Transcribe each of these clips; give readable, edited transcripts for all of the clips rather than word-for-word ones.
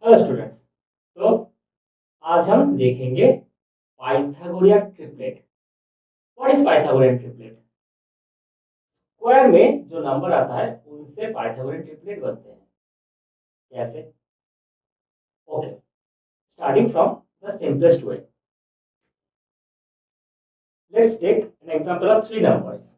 Hello students, तो आज हम देखेंगे Pythagorean triplet. What is Pythagorean triplet? Square में जो नंबर आता है उनसे पाइथागोरियन ट्रिपलेट बनते हैं। कैसे? Okay, starting from the simplest way, let's take an example of three numbers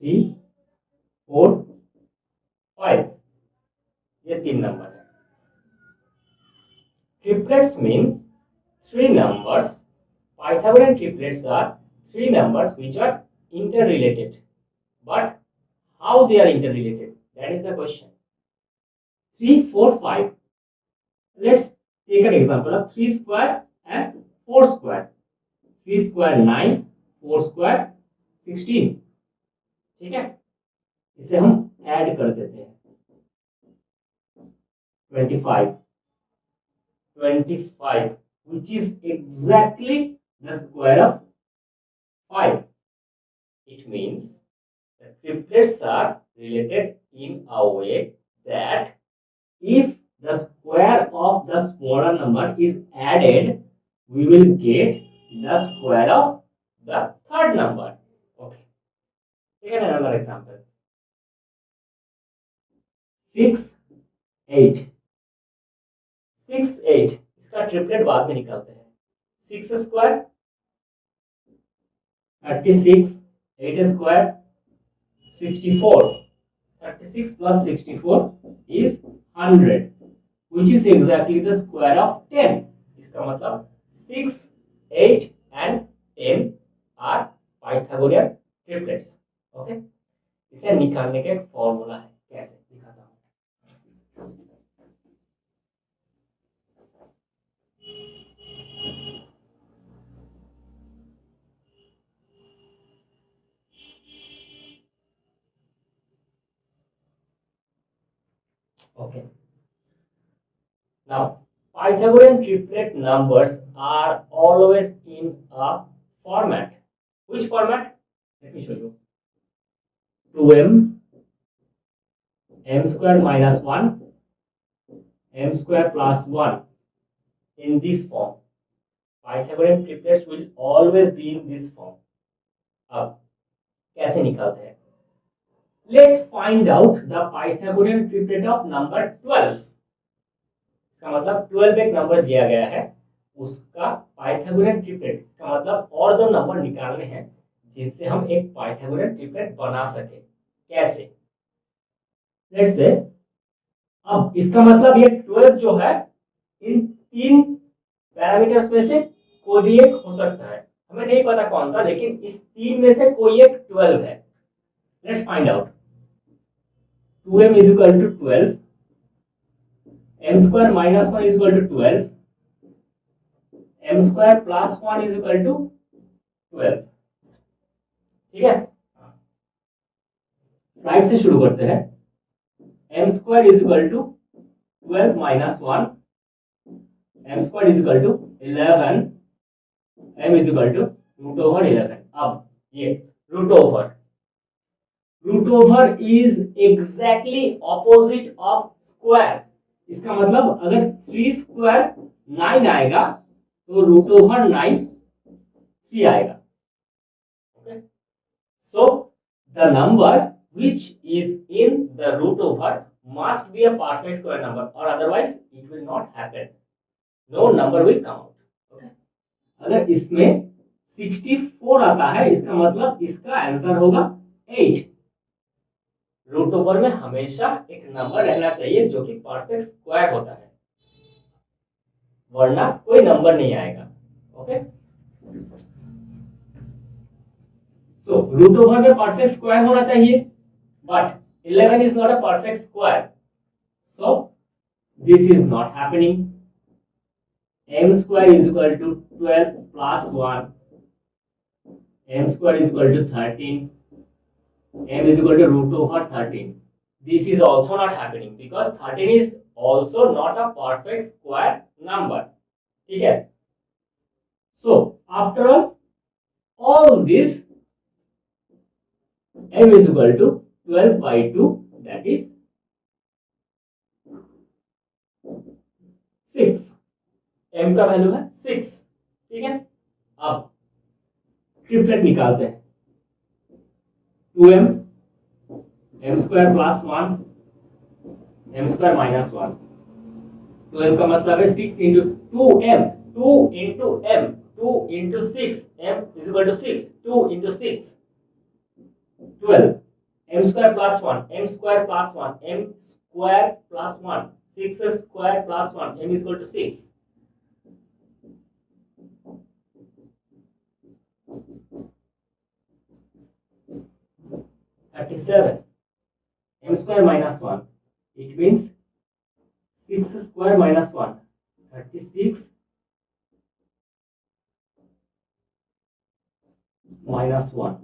3, 4, 5। ये तीन नंबर है। Triplets means three numbers. Pythagorean triplets are three numbers which are interrelated. But how they are interrelated? That is the question. 3, 4, 5. Let's take an example of 3 square and 4 square. 3 square 9, 4 square 16. ठीक है, इसे हम add कर देते हैं 25, which is exactly the square of 5. It means the triplets are related in a way that if the square of the smaller number is added, we will get the square of the third number. Okay. Take another example. 6, 8. 6, 8. इसका triplet बाद में निकालते हैं। 6 square 36, 8 square 64. 36 plus 64 is 100, which is exactly the square of 10. इसका मतलब 6, 8 and 10 are Pythagorean triplets. Okay? इसे निकालने का एक फॉर्मूला है, कैसे दिखाता हूँ। Okay. Now, Pythagorean triplet numbers are always in a format. Which format? Let me show you. 2m, m square minus 1, m square plus 1. In this form. Pythagorean triplets will always be in this form. अब कैसे निकालते हैं? Let's find out the Pythagorean triplet of number 12. इसका मतलब 12 एक number दिया गया है, उसका पाइथागोरियन ट्रिपलेट, इसका मतलब और दो नंबर निकालने हैं जिनसे हम एक पाइथागोरियन ट्रिपलेट बना सके। कैसे? लेट्स से, अब इसका मतलब ये 12 जो है इन तीन पैरामीटर्स में से कोई भी एक हो सकता है, हमें नहीं पता कौन सा, लेकिन इस तीन में से कोई एक 12 है। Let's find out. 2m is equal to 12, m square minus 1 is equal to 12, m square plus 1 is equal to 12. ठीक है, राइट से शुरू करते हैं। m square is equal to 12 minus 1, m square is equal to 11, m is equal to root over 11. अब ये root over is exactly opposite of square. इसका मतलब अगर 3 square 9 आएगा तो root over 9 3 आएगा. Okay? So the number which is in the root over must be a perfect square number, or otherwise it will not happen. No number will come out. Okay? अगर इसमें 64 आता है, इसका मतलब इसका आंसर होगा 8. Root over में हमेशा एक नंबर रहना चाहिए जो कि परफेक्ट स्क्वायर होता है, वरना कोई नंबर नहीं आएगा. ओके, सो रूट ओवर में परफेक्ट स्क्वायर होना चाहिए, but 11 is not a perfect square, so this is not happening. m square is equal to 12 plus 1, m square is equal to 13, m is equal to root over 13. This is also not happening because 13 is also not a perfect square number. ठीक है, so after all this, m is equal to 12 by 2, that is m का value है 6, ठीक है। अब triplet निकालते हैं, 2m m square plus 1 m square minus 1। 2m का मतलब है 6 into 2m, 2 into m, 2 into 6, m is equal to 6, 2 into 6 12, m square plus 1, m square plus 1, m square plus 1, 6 square plus 1, m is equal to 6। 37, m square minus 1, it means 6 square minus 1, 36 minus 1,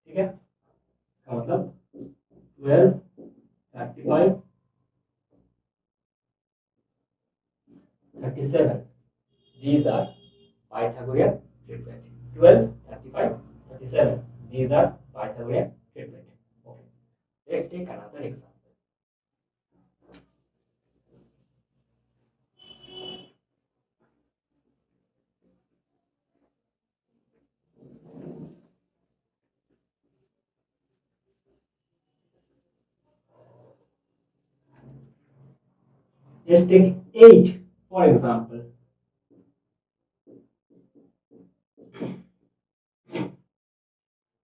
ठीक है। इसका मतलब 12, 35, 37, these are Pythagorean triplet। 12, 35, 37, these are Pythagorean triplet। Okay, let's take another example। Let's take 8 for example।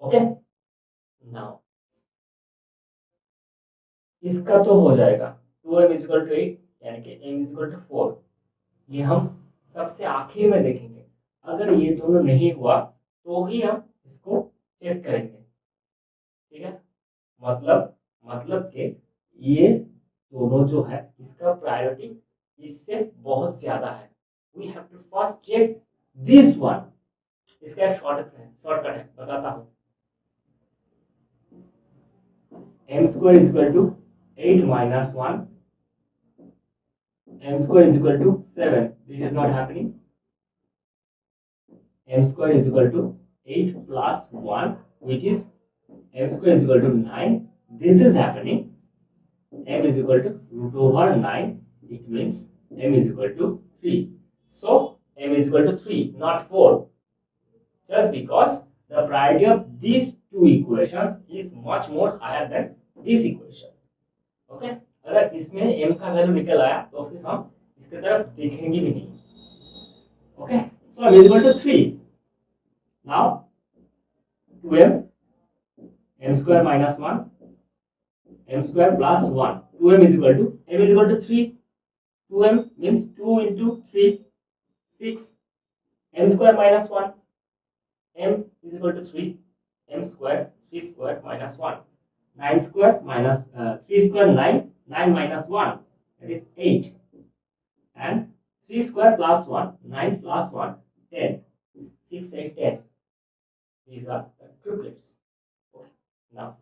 Okay, now इसका तो हो जाएगा 2m is equal to 8, यानी कि m इज इक्वल टू 4। ये हम सबसे आखिर में देखेंगे। अगर ये दोनों नहीं हुआ तो ही हम इसको चेक करेंगे, ठीक है। मतलब कि ये दोनों जो है इसका प्रायोरिटी इससे बहुत ज्यादा है। We have to first check this one. इसका शॉर्टकट है, बताता हूं। m square is equal to 8 minus 1, m square is equal to 7। This is not happening। m square is equal to 8 plus 1, which is m square is equal to 9। This is happening। m is equal to root over 9, it means m is equal to 3। So m is equal to 3, not 4, just because the priority of these two equations is much more higher than this equation। Okay, अगर इसमें m का value निकल आया तो फिर हम इसके तरफ देखेंगे भी नहीं। Okay, so m is equal to 3। Now 2m m square minus 1, m square plus 1, 2m is equal to m is equal to 3। 2m means 2 into 3, 6, m square minus 1, m is equal to 3, m square, 3 square minus 1, 9 square minus 3 square 9, 9 minus 1, that is 8, and 3 square plus 1, 9 plus 1, 10, 6, 8, 10, these are the triplets। Okay, now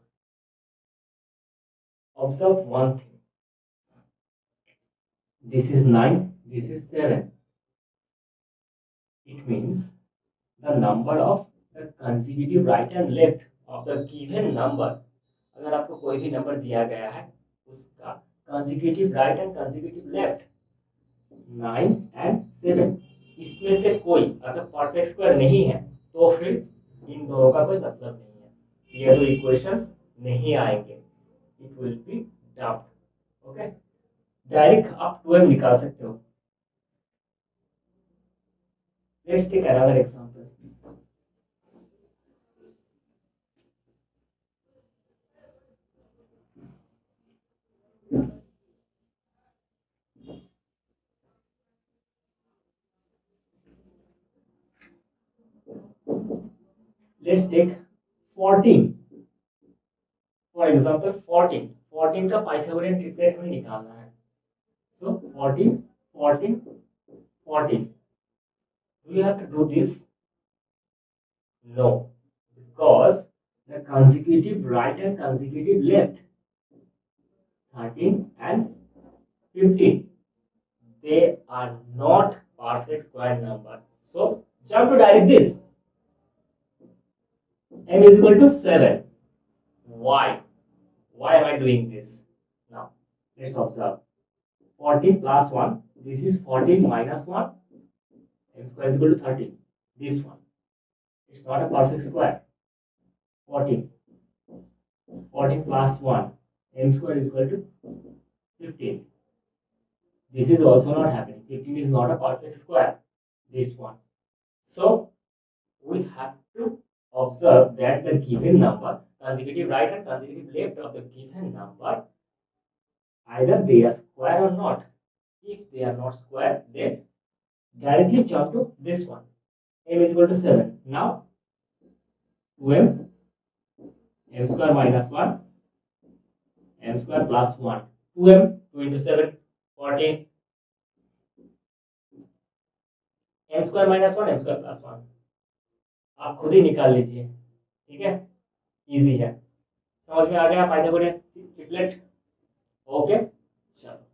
observe one thing, this is 9, this is 7, it means the number of the consecutive right and left of the given number। अगर आपको कोई भी number दिया गया है उसका consecutive right and consecutive left 9 and 7, इसमें से कोई अगर परफेक्ट स्क्वायर नहीं है तो फिर इन दोनों का कोई मतलब नहीं है, ये दो इक्वेशंस नहीं आएंगे, it will be dumped. Okay, direct आप 2m निकाल सकते हो। Let's take another example. Let's take 14 for example। 14 का पाइथागोरियन ट्रिपलेट हमें निकालना है। So 14, 14, 14, do you have to do this? No, because the consecutive right and consecutive left 13 and 15, they are not perfect square number, so jump to direct this। m is equal to 7। Why am I doing this? Now let's observe 14 plus 1. This is 14 minus 1. M square is equal to 13. This one. It's not a perfect square. 14. 14 plus 1. M square is equal to 15. This is also not happening. 15 is not a perfect square. This one. So we have to observe that the given number, consecutive right and consecutive left of the given number, either they are square or not. If they are not square, then directly jump to this one. M is equal to 7. Now 2m, m square minus 1, m square plus 1. 2m, 2 into 7, 14. m square minus 1, m square plus 1. आप खुद ही निकाल लीजिए, ठीक है, easy है, समझ में आ गया पाइथागोरियन ट्रिपलेट? ओके, चलो।